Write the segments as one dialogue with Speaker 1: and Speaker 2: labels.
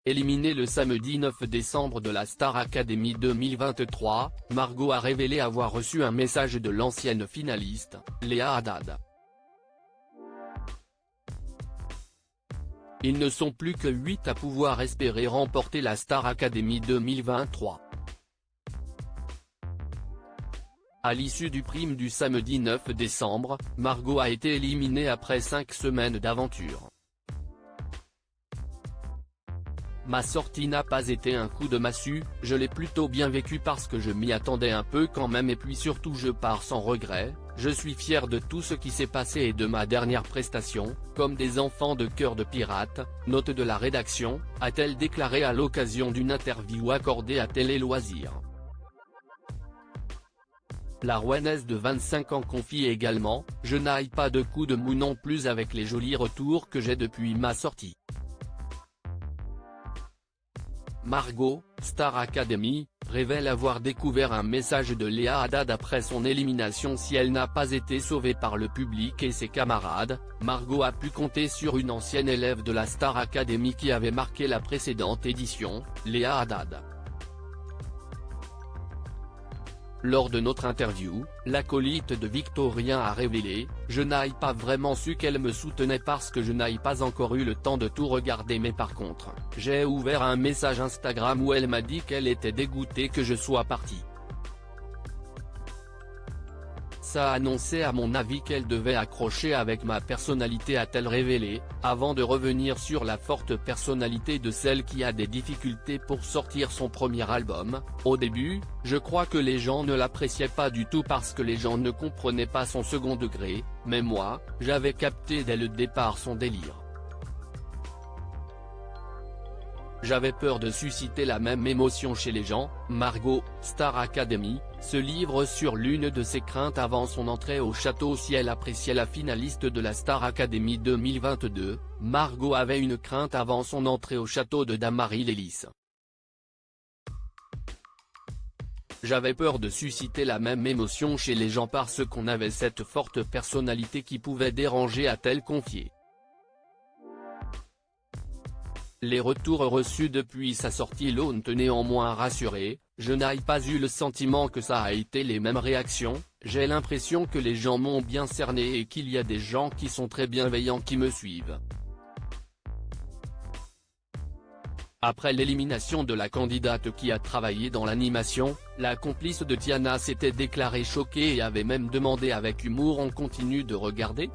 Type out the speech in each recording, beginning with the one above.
Speaker 1: Éliminée le samedi 9 décembre de la Star Academy 2023, Margot a révélé avoir reçu un message de l'ancienne finaliste, Léa Haddad. Ils ne sont plus que 8 à pouvoir espérer remporter la Star Academy 2023. À l'issue du prime du samedi 9 décembre, Margot a été éliminée après 5 semaines d'aventure. Ma sortie n'a pas été un coup de massue, je l'ai plutôt bien vécu parce que je m'y attendais un peu quand même et puis surtout je pars sans regret, je suis fier de tout ce qui s'est passé et de ma dernière prestation, comme des enfants de cœur de pirate, note de la rédaction, a-t-elle déclaré à l'occasion d'une interview accordée à Télé Loisirs. La Rouennaise de 25 ans confie également « Je n'aille pas de coup de mou non plus avec les jolis retours que j'ai depuis ma sortie ». Margot, Star Academy, révèle avoir découvert un message de Léa Haddad après son élimination. Si elle n'a pas été sauvée par le public et ses camarades, Margot a pu compter sur une ancienne élève de la Star Academy qui avait marqué la précédente édition, Léa Haddad. Lors de notre interview, l'acolyte de Victorien a révélé « Je n'ai pas vraiment su qu'elle me soutenait parce que je n'ai pas encore eu le temps de tout regarder mais par contre, j'ai ouvert un message Instagram où elle m'a dit qu'elle était dégoûtée que je sois parti. Ça annonçait à mon avis qu'elle devait accrocher avec ma personnalité », a-t-elle révélé, avant de revenir sur la forte personnalité de celle qui a des difficultés pour sortir son premier album. Au début, je crois que les gens ne l'appréciaient pas du tout parce que les gens ne comprenaient pas son second degré, mais moi, j'avais capté dès le départ son délire. J'avais peur de susciter la même émotion chez les gens. Margot, Star Academy, se livre sur l'une de ses craintes avant son entrée au château. Si elle appréciait la finaliste de la Star Academy 2022, Margot avait une crainte avant son entrée au château de Damarie-les-Lys. J'avais peur de susciter la même émotion chez les gens parce qu'on avait cette forte personnalité qui pouvait déranger, a-t-elle confié. Les retours reçus depuis sa sortie l'ont néanmoins rassuré, je n'ai pas eu le sentiment que ça a été les mêmes réactions, j'ai l'impression que les gens m'ont bien cerné et qu'il y a des gens qui sont très bienveillants qui me suivent. Après l'élimination de la candidate qui a travaillé dans l'animation, la complice de Tiana s'était déclarée choquée et avait même demandé avec humour « On continue de regarder ?»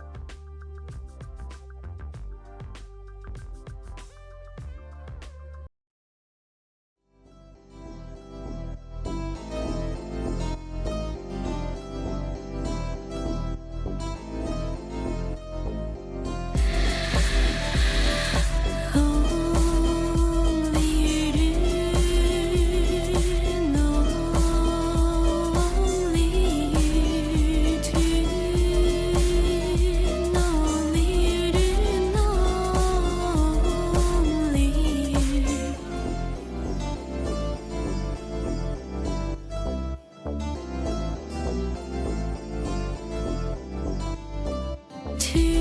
Speaker 2: To